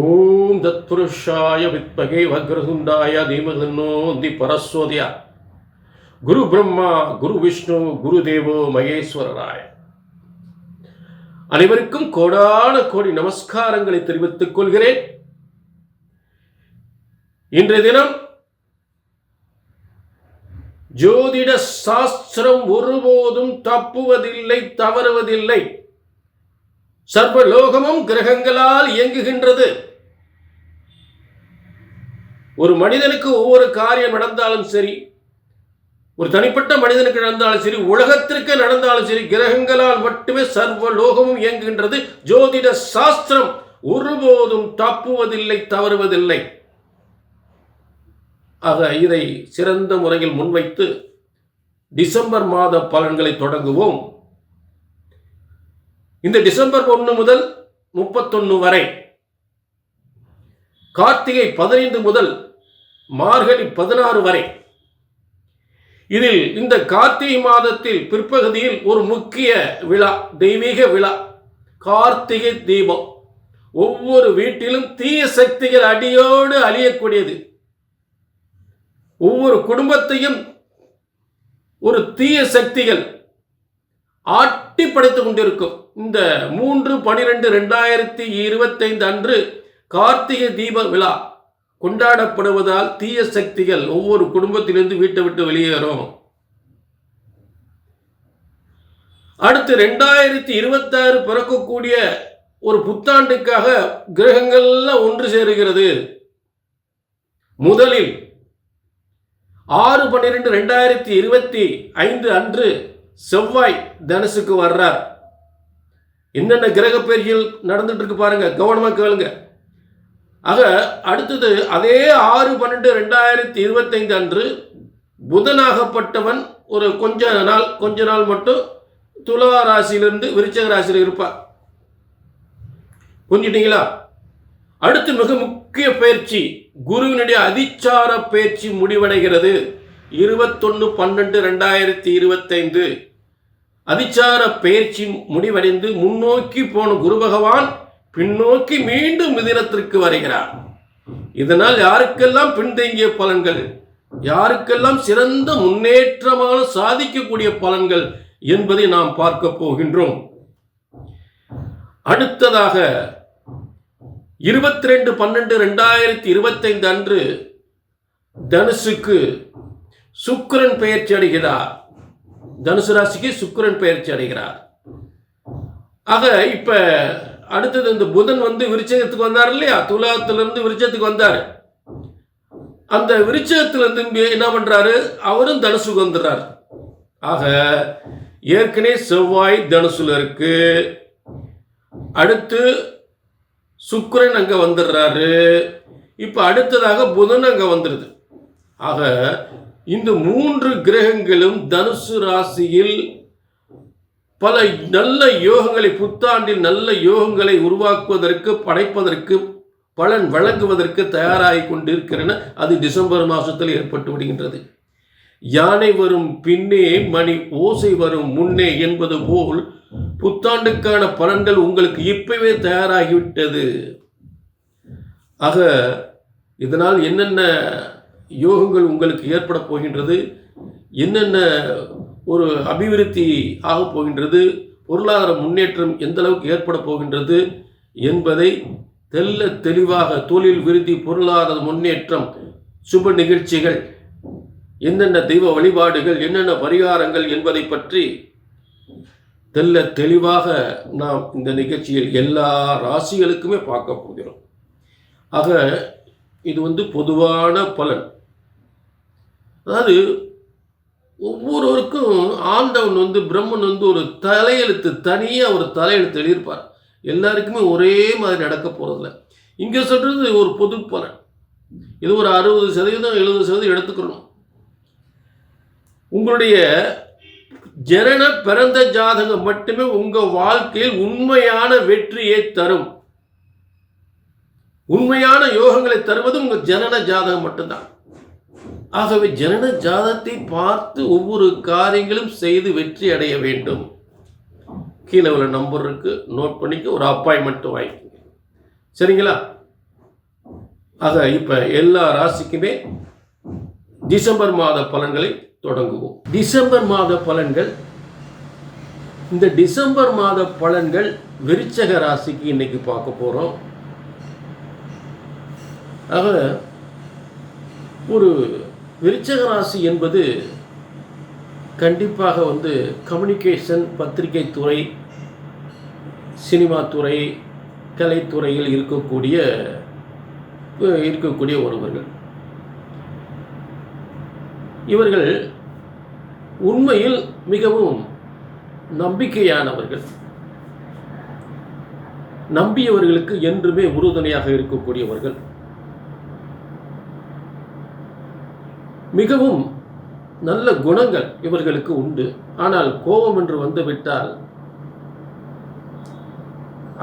ஓம் தத்புருஷாய வித்மகே வக்ரதுண்டாய தீமகி பரஸ்வதியா குரு பிரம்மா குரு விஷ்ணு குரு தேவோ மகேஸ்வரராய. அனைவருக்கும் கோடான கோடி நமஸ்காரங்களை தெரிவித்துக் கொள்கிறேன். இன்றைய தினம் ஜோதிட சாஸ்திரம் ஒருபோதும் தப்புவதில்லை, தவறுவதில்லை. சர்வலோகமும் கிரகங்களால் இயங்குகின்றது. ஒரு மனிதனுக்கு ஒவ்வொரு காரியம் நடந்தாலும் சரி, ஒரு தனிப்பட்ட மனிதனுக்கு நடந்தாலும் சரி, உலகத்திற்கு நடந்தாலும் சரி, கிரகங்களால் மட்டுமே சர்வலோகமும் இயங்குகின்றது. ஜோதிட சாஸ்திரம் ஒருபோதும் தப்புவதில்லை, தவறுவதில்லை. ஆக இதை சிறந்த முறையில் முன்வைத்து டிசம்பர் மாத பலன்களை தொடங்குவோம். இந்த டிசம்பர் 1 முதல் 31 வரை, கார்த்திகை 15 முதல் மார்கழி 16 வரை, இதில் இந்த கார்த்திகை மாதத்தில் பிற்பகுதியில் ஒரு முக்கிய விழா, தெய்வீக விழா, கார்த்திகை தீபம். ஒவ்வொரு வீட்டிலும் தீய சக்திகள் அடியோடு அழியக்கூடியது. ஒவ்வொரு குடும்பத்தையும் ஒரு தீய சக்திகள் ஆட்டி படைத்துக் கொண்டிருக்கும். இந்த 3/12/2025 அன்று கார்த்திகை தீப விழா கொண்டாடப்படுவதால் தீய சக்திகள் ஒவ்வொரு குடும்பத்திலிருந்து வீட்டை விட்டு வெளியேறும். அடுத்து 2026 பிறக்கக்கூடிய ஒரு புத்தாண்டுக்காக கிரகங்கள்லாம் ஒன்று சேருகிறது. முதலில் 6/12/2025 அன்று செவ்வாய் தனுசுக்கு வர்றார். என்னென்ன கிரக பெயர்கள் நடந்துட்டு இருக்கு பாருங்க, கவனமா கேளுங்க. ஆக அடுத்தது அதே 6/12/2025 அன்று புதனாகப்பட்டவன் ஒரு கொஞ்ச நாள் மட்டும் துலா ராசியிலிருந்து விருச்சிக ராசியில் இருப்பார். புரிஞ்சுட்டீங்களா? அடுத்து மிக முக்கிய பயிற்சி, குருவினுடைய அதிச்சார பயிற்சி முடிவடைகிறது 21/12/2025. அதிச்சார பயிற்சி முடிவடைந்து முன்னோக்கி போன குரு பகவான் பின்னோக்கி மீண்டும் மிதுனத்திற்கு வருகிறார். இதனால் யாருக்கெல்லாம் பின்தங்கிய பலன்கள், யாருக்கெல்லாம் சிறந்த முன்னேற்றமான சாதிக்கக்கூடிய பலன்கள் என்பதை நாம் பார்க்க போகின்றோம். அடுத்ததாக 22/12/2025 அன்று தனுசுக்கு சுக்கிரன் பெயர்ச்சி அடைகிறார். தனுசு ராசிக்கு சுக்கிரன் பெயர்ச்சி அடைகிறார். ஆக இப்ப அடுத்தது இந்த புதன் விருச்சகத்துக்கு வந்தார் இல்லையா, துலாத்திலிருந்து விருச்சத்துக்கு வந்தார். அந்த விருச்சகத்திலிருந்து என்ன பண்றாரு, அவரும் தனுசுக்கு வந்துடுறார். ஆக ஏற்கனவே செவ்வாய் தனுசுல இருக்கு, அடுத்து சுக்கிரன் அங்க வந்துடுறாரு, இப்ப அடுத்ததாக புதன் அங்க வந்துடுது. ஆக இந்த 3 கிரகங்களும் தனுசு ராசியில் பல நல்ல யோகங்களை, புத்தாண்டில் நல்ல யோகங்களை உருவாக்குவதற்கு, படைப்பதற்கு, பலன் வழங்குவதற்கு தயாராகி கொண்டிருக்கிறன. அது டிசம்பர் மாதத்தில் ஏற்பட்டு விடுகின்றது. யானை வரும் பின்னே மணி ஓசை வரும் முன்னே என்பது போல் புத்தாண்டுக்கான பலன்கள் உங்களுக்கு இப்பவே தயாராகிவிட்டது. ஆக இதனால் என்னென்ன யோகங்கள் உங்களுக்கு ஏற்பட போகின்றது, என்னென்ன ஒரு அபிவிருத்தி ஆக போகின்றது, பொருளாதார முன்னேற்றம் எந்த அளவுக்கு ஏற்பட போகின்றது என்பதை தெல்ல தெளிவாக, தொழில் விருத்தி, பொருளாதார முன்னேற்றம், சுப நிகழ்ச்சிகள், என்னென்ன தெய்வ வழிபாடுகள், என்னென்ன பரிகாரங்கள் என்பதை பற்றி தெல்ல தெளிவாக நாம் இந்த நிகழ்ச்சியில் எல்லா ராசிகளுக்குமே பார்க்க போகிறோம். ஆக இது பொதுவான பலன். அதாவது ஒவ்வொருவருக்கும் ஆண்டவன் பிரம்மன் ஒரு தலையெழுத்து, தனியாக ஒரு தலையெழுத்து எழுதியிருப்பார். எல்லாருக்குமே ஒரே மாதிரி நடக்க போறதில்ல. இங்கே சொல்றது ஒரு பொது பலன். இது ஒரு 60% 70% எடுத்துக்கணும். உங்களுடைய ஜனன பிறந்த ஜாதகம் மட்டுமே உங்க வாழ்க்கையில் உண்மையான வெற்றியை தரும். உண்மையான யோகங்களை தருவது உங்க ஜனன ஜாதகம் மட்டும்தான். ஆகவே ஜனன ஜாதகத்தை பார்த்து ஒவ்வொரு காரியங்களும் செய்து வெற்றி அடைய வேண்டும். கீழே உள்ள நம்பர் இருக்கு, நோட் பண்ணிக்க, ஒரு அப்பாயின்மெண்ட் வாங்கிக்கோங்க. சரிங்களா? ஆக இப்போ எல்லா ராசிக்குமே டிசம்பர் மாத பலன்களை தொடங்குவோம். டிசம்பர் மாத பலன்கள். இந்த டிசம்பர் மாத பலன்கள் விருச்சக ராசிக்கு இன்னைக்கு பார்க்க போகிறோம். ஆக ஒரு விருச்சக ராசி என்பது கண்டிப்பாக கம்யூனிகேஷன், பத்திரிகை துறை, சினிமா துறை, கலைத்துறையில் இருக்கக்கூடிய ஒருவர்கள். இவர்கள் உண்மையில் மிகவும் நம்பிக்கையானவர்கள். நம்பியவர்களுக்கு என்றுமே உறுதுணையாக இருக்கக்கூடியவர்கள். மிகவும் நல்ல குணங்கள் இவர்களுக்கு உண்டு. ஆனால் கோபம் என்று வந்துவிட்டால்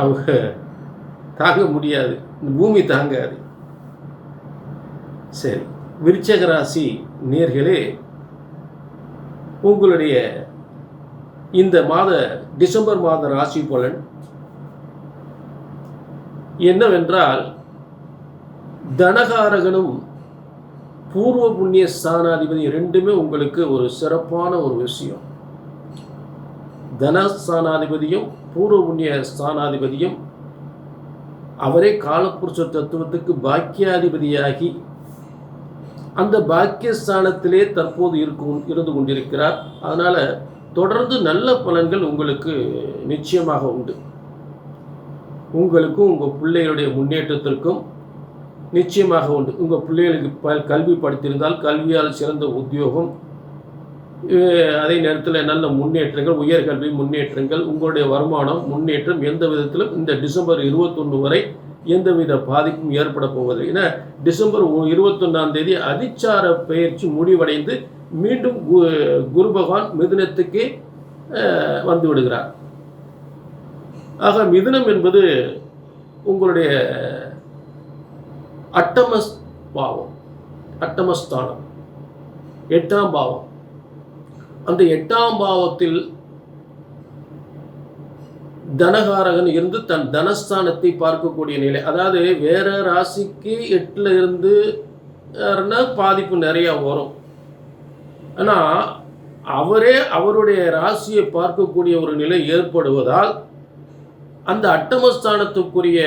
அவங்க தாங்க முடியாது, பூமி தாங்காது. சரி, விருச்சக ராசி நேயர்களே, உங்களுடைய இந்த டிசம்பர் மாத ராசி பலன் என்னவென்றால், தனகாரகனும் பூர்வ புண்ணிய ஸ்தானாதிபதி ரெண்டுமே உங்களுக்கு ஒரு சிறப்பான ஒரு விஷயம். தனஸ்தானாதிபதியும் பூர்வ புண்ணிய ஸ்தானாதிபதியும் அவரே காலப்புருஷ தத்துவத்துக்கு பாக்கியாதிபதியாகி அந்த பாக்கியஸ்தானத்திலே தற்போது இருந்து கொண்டிருக்கிறார். அதனால தொடர்ந்து நல்ல பலன்கள் உங்களுக்கு நிச்சயமாக உண்டு. உங்களுக்கும் உங்கள் பிள்ளைகளுடைய முன்னேற்றத்திற்கும் நிச்சயமாக உண்டு. உங்கள் பிள்ளைகளுக்கு கல்வி படித்திருந்தால் கல்வியால் சிறந்த உத்தியோகம், அதே நேரத்தில் நல்ல முன்னேற்றங்கள், உயர்கல்வி முன்னேற்றங்கள், உங்களுடைய வருமானம் முன்னேற்றம் எந்த விதத்திலும் இந்த டிசம்பர் 21 வரை எந்தவித பாதிப்பும் ஏற்பட போவதில்லை. ஏன்னா டிசம்பர் 21 அதிச்சார பயிற்சி முடிவடைந்து மீண்டும் குரு பகவான் மிதுனத்துக்கே வந்து விடுகிறார். ஆக மிதுனம் என்பது உங்களுடைய பாவம், அட்டமஸ்தானம், 8ஆம் பாவம். அந்த 8ஆம் பாவத்தில் தனகாரகன் இருந்து தன் தனஸ்தானத்தை பார்க்கக்கூடிய நிலை. அதாவது வேற ராசிக்கு 8ல் இருந்து பாதிப்பு நிறைய வரும். ஆனால் அவரே அவருடைய ராசியை பார்க்கக்கூடிய ஒரு நிலை ஏற்படுவதால் அந்த அட்டமஸ்தானத்துக்குரிய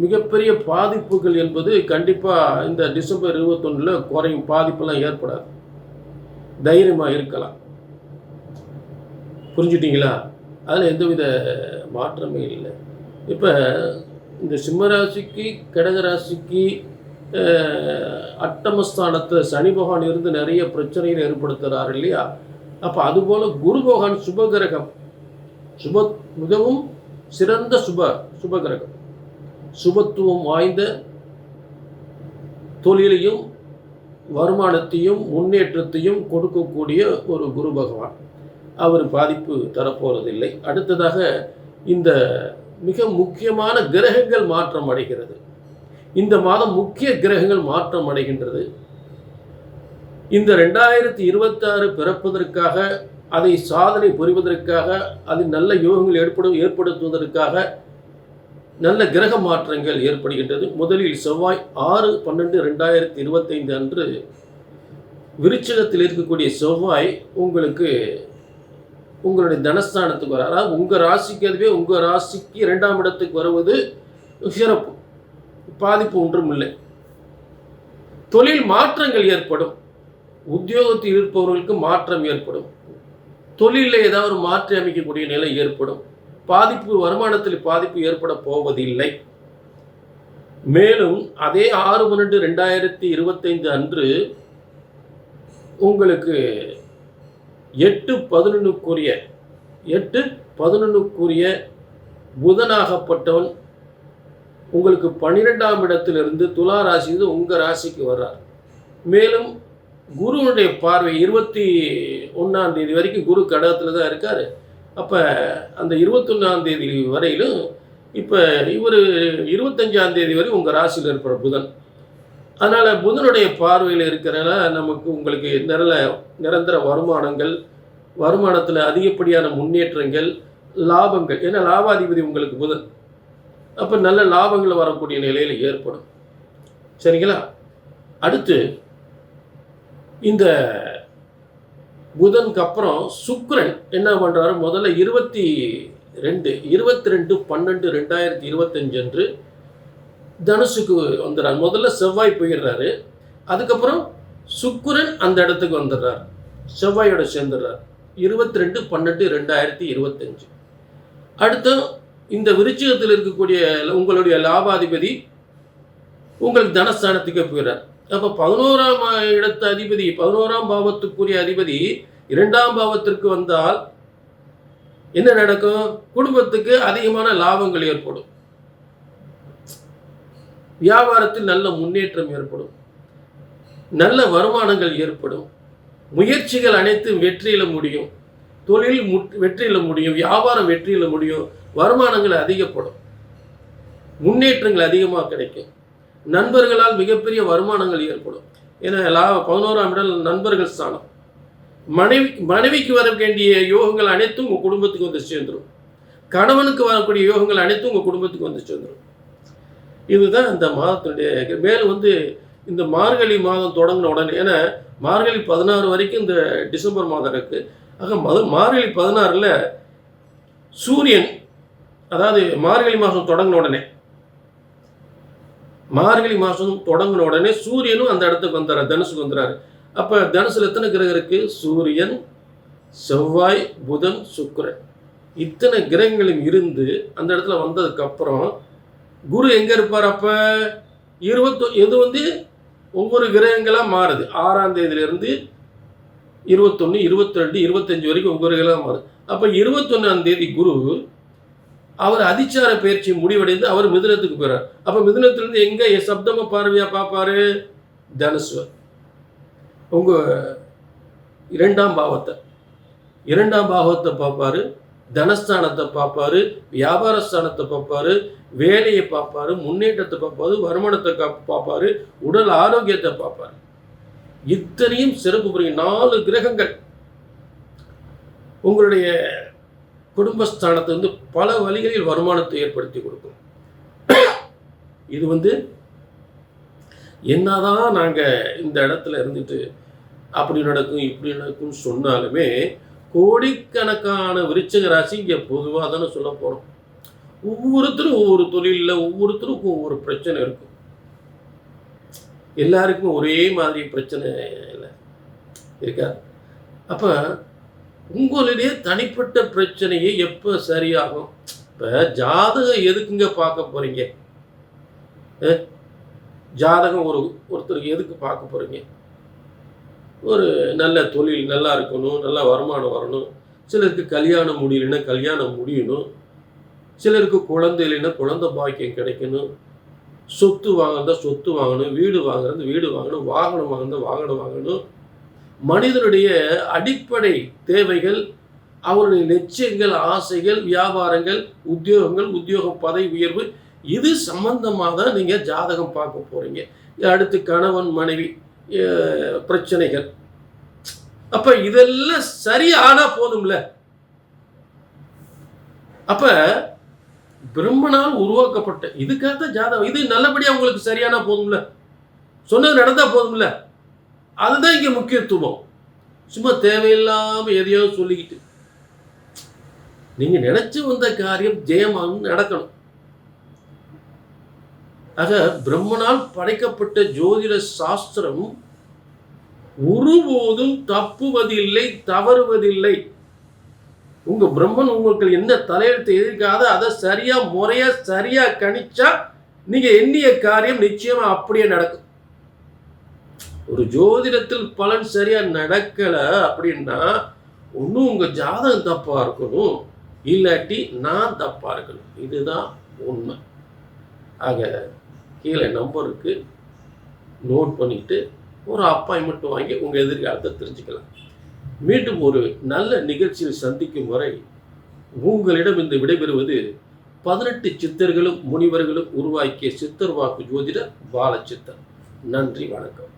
மிகப்பெரிய பாதிப்புகள் என்பது கண்டிப்பாக இந்த டிசம்பர் 21 குறையும். பாதிப்பெல்லாம் ஏற்படாது, தைரியமாக இருக்கலாம். புரிஞ்சுட்டிங்களா? அதில் எந்தவித மாற்றமே இல்லை. இப்போ இந்த சிம்மராசிக்கு கடகராசிக்கு அட்டமஸ்தானத்தில் சனி பகவான் இருந்து நிறைய பிரச்சனைகள் ஏற்படுத்துகிறார் இல்லையா? அப்போ அதுபோல் குரு பகவான் சுபகிரகம், மிகவும் சிறந்த சுபகிரகம், சுபத்துவம் வாய்ந்த தொழிலையும் வருமானத்தையும் முன்னேற்றத்தையும் கொடுக்கக்கூடிய ஒரு குரு பகவான். அவர் பாதிப்பு தரப்போவதில்லை. அடுத்ததாக இந்த மிக முக்கியமான கிரகங்கள் மாற்றம் அடைகிறது. இந்த மாதம் முக்கிய கிரகங்கள் மாற்றம் அடைகின்றது. இந்த 2026 பிறப்பதற்காக, அதை சாதனை புரிவதற்காக, அதில் நல்ல யோகங்கள் ஏற்படுத்துவதற்காக நல்ல கிரக மாற்றங்கள் ஏற்படுகின்றது. முதலில் செவ்வாய் 6/12/2025 அன்று விருச்சிகத்தில் இருக்கக்கூடிய செவ்வாய் உங்களுக்கு உங்களுடைய தனஸ்தானத்துக்கு வர, அதாவது உங்கள் ராசிக்கு, அதுவே உங்கள் ராசிக்கு 2ஆம் இடத்துக்கு வருவது சிறப்பு. பாதிப்பு ஒன்றும் இல்லை. தொழில் மாற்றங்கள் ஏற்படும். உத்தியோகத்தில் இருப்பவர்களுக்கு மாற்றம் ஏற்படும். தொழிலில் ஏதாவது ஒரு மாற்றி அமைக்கக்கூடிய நிலை ஏற்படும். பாதிப்பு, வருமானத்தில் பாதிப்பு ஏற்பட போவதில்லை. மேலும் அதே 6/12/2025 அன்று உங்களுக்கு 8/11 புதனாகப்பட்டவன் உங்களுக்கு 12ஆம் இடத்திலிருந்து துலா ராசி உங்கள் ராசிக்கு வர்றார். மேலும் குருவுடைய பார்வை 21ஆம் தேதி வரைக்கும் குரு கடகத்தில் தான் இருக்கார். அப்போ அந்த 21ஆம் தேதி வரையிலும், இப்போ இவர் 25ஆம் தேதி வரை உங்கள் ராசியில் இருக்கிற புதன். அதனால் புதனுடைய பார்வையில் இருக்கிறனால உங்களுக்கு நிரந்தர வருமானங்கள், வருமானத்தில் அதிகப்படியான முன்னேற்றங்கள், லாபங்கள். ஏன்னா லாபாதிபதி உங்களுக்கு புதன். அப்போ நல்ல லாபங்கள் வரக்கூடிய நிலையில் ஏற்படும். சரிங்களா? அடுத்து இந்த புதனுக்கு அப்புறம் சுக்கிரன் என்ன பண்ணுறாரு, முதல்ல 22/12/2025 அன்று தனுசுக்கு வந்துடுறாரு. முதல்ல செவ்வாய் போயிடுறாரு. அதுக்கப்புறம் சுக்கிரன் அந்த இடத்துக்கு வந்துடுறார், செவ்வாயோட சேர்ந்துடுறார் 22/12/2025. அடுத்து இந்த விருச்சிகத்தில் இருக்கக்கூடிய உங்களுடைய லாபாதிபதி உங்கள் தனஸ்தானத்துக்கு போயிடுறார். அப்போ 11ஆம் இடத்து அதிபதி, 11ஆம் பாவத்துக்குரிய அதிபதி 2ஆம் பாவத்திற்கு வந்தால் என்ன நடக்கும்? குடும்பத்துக்கு அதிகமான லாபங்கள் ஏற்படும், வியாபாரத்தில் நல்ல முன்னேற்றம் ஏற்படும், நல்ல வருமானங்கள் ஏற்படும், முயற்சிகள் அனைத்தும் வெற்றியில முடியும், தொழில் வெற்றியில முடியும், வியாபாரம் வெற்றியில முடியும், வருமானங்கள் அதிகப்படும், முன்னேற்றங்கள் அதிகமாக கிடைக்கும், நண்பர்களால் மிகப்பெரிய வருமானங்கள் ஏற்படும். ஏன்னா 11ஆம் இடம் நண்பர்கள் ஸ்தானம். மனைவிக்கு வர வேண்டிய யோகங்கள் அனைத்தும் உங்கள் குடும்பத்துக்கு வந்து சேர்ந்துடும். கணவனுக்கு வரக்கூடிய யோகங்கள் அனைத்தும் உங்கள் குடும்பத்துக்கு வந்து சேர்ந்துடும். இதுதான் இந்த மாதத்தினுடைய. மேலும் இந்த மார்கழி மாதம் தொடங்கின உடனே, ஏன்னா மார்கழி 16 வரைக்கும் இந்த டிசம்பர் மாதம் இருக்குது. ஆக மார்கழி 16ல் சூரியன், அதாவது மார்கழி மாதம் தொடங்கின உடனே சூரியனும் அந்த இடத்துக்கு வந்துடுறார், தனுசுக்கு வந்துடுறாரு. அப்போ தனுசில் எத்தனை கிரகம் இருக்குது? சூரியன், செவ்வாய், புதன், சுக்கிரன், இத்தனை கிரகங்களும் இருந்து அந்த இடத்துல வந்ததுக்கப்புறம் குரு எங்கே இருப்பார்? அப்போ இது ஒவ்வொரு கிரகங்களாக மாறுது. 6ஆம் தேதியிலிருந்து 21, 22, 25 வரைக்கும் ஒவ்வொரு கிரகங்களாக மாறுது. அப்போ 21ஆம் தேதி குரு அவர் அதிச்சார பயிற்சி முடிவடைந்து அவர் மிதுனத்துக்கு போகிறார். அப்போ மிதுனத்திலிருந்து எங்கே சப்தம பார்வையாக பார்ப்பாரு? தனுசு, உங்கள் 2ஆம் பாவத்தை பார்ப்பாரு, தனஸ்தானத்தை பார்ப்பாரு, வியாபாரஸ்தானத்தை பார்ப்பாரு, வேலையை பார்ப்பாரு, முன்னேற்றத்தை பார்ப்பாரு, வருமானத்தை பார்ப்பாரு, உடல் ஆரோக்கியத்தை பார்ப்பாரு. இத்தனையும் சிறப்பு புரியும் 4 கிரகங்கள் உங்களுடைய குடும்பஸ்தானத்தை பல வழிகளில் வருமானத்தை ஏற்படுத்தி கொடுக்கும். இது என்னதான் நாங்கள் இந்த இடத்துல இருந்துட்டு அப்படி நடக்கும் இப்படி நடக்கும்னு சொன்னாலுமே, கோடிக்கணக்கான விருச்சிக ராசி இங்கே பொதுவாக தானே சொல்ல போகிறோம். ஒவ்வொருத்தரும் ஒவ்வொரு தொழிலில் ஒவ்வொருத்தருக்கும் ஒவ்வொரு பிரச்சனை இருக்கும். எல்லாருக்கும் ஒரே மாதிரி பிரச்சனை இல்லை இருக்காது. அப்போ உங்களுடைய தனிப்பட்ட பிரச்சனையை எப்போ சரியாகும்? இப்போ ஜாதகம் எதுக்குங்க பார்க்க போகிறீங்க? ஜாதகம் ஒருத்தருக்கு எதுக்கு பார்க்க போகிறீங்க? ஒரு நல்ல தொழில் நல்லா இருக்கணும், நல்ல வருமானம் வரணும், சிலருக்கு கல்யாணம் முடியலைன்னா கல்யாணம் முடியணும், சிலருக்கு குழந்தை இல்லைன்னா குழந்தை பாக்கியம் கிடைக்கணும், சொத்து வாங்கினா சொத்து வாங்கணும், வீடு வாங்குறது வீடு வாங்கணும், வாகனம் வாங்கினா வாகனம் வாங்கணும். மனிதனுடைய அடிப்படை தேவைகள், அவருடைய லட்சியங்கள், ஆசைகள், வியாபாரங்கள், உத்தியோக பதவி உயர்வு, இது சம்பந்தமாக தான் நீங்கள் ஜாதகம் பார்க்க போகிறீங்க. அடுத்து கணவன் மனைவி பிரச்சனைகள். அப்போ இதெல்லாம் சரியானா போதும்ல. அப்போ பிரம்மனால் உருவாக்கப்பட்ட இதுக்காக ஜாதகம், இது நல்லபடியாக உங்களுக்கு சரியானா போதும்ல, சொன்னது நடந்தால் போதும்ல. அதுதான் இங்கே முக்கியத்துவம். சும்மா தேவையில்லாமல் எதையோ சொல்லிக்கிட்டு நீங்கள் நினைச்சு வந்த காரியம் ஜெயமாகும் நடக்கணும். ஆக பிரம்மனால் படைக்கப்பட்ட ஜோதிட சாஸ்திரம் ஒருபோதும் தப்புவதில்லை, தவறுவதில்லை. உங்க பிரம்மன் உங்களுக்கு என்ன தலையெழுத்து எதிர்க்காத அதை சரியா முறையா சரியா கணிச்சா நீங்க எண்ணிய காரியம் நிச்சயமா அப்படியே நடக்கும். ஒரு ஜோதிடத்தில் பலன் சரியா நடக்கல அப்படின்னா ஒன்றும் உங்க ஜாதகம் தப்பா இருக்கணும், இல்லாட்டி நான் தப்பா இருக்கணும். இதுதான் உண்மை. ஆக கீழே நம்பருக்கு நோட் பண்ணிட்டு ஒரு அப்பாயின்மெண்ட் வாங்கி உங்க எதிர்காலத்தை தெரிஞ்சுக்கலாம். மீண்டும் ஒரு நல்ல நிகழ்ச்சியில் சந்திக்கும் வரை உங்களிடம் இந்த விடைபெறுவது 18 சித்தர்களும் முனிவர்களும் உருவாக்கிய சித்தர் வாக்கு ஜோதிடர் பாலச்சித்தர். நன்றி, வணக்கம்.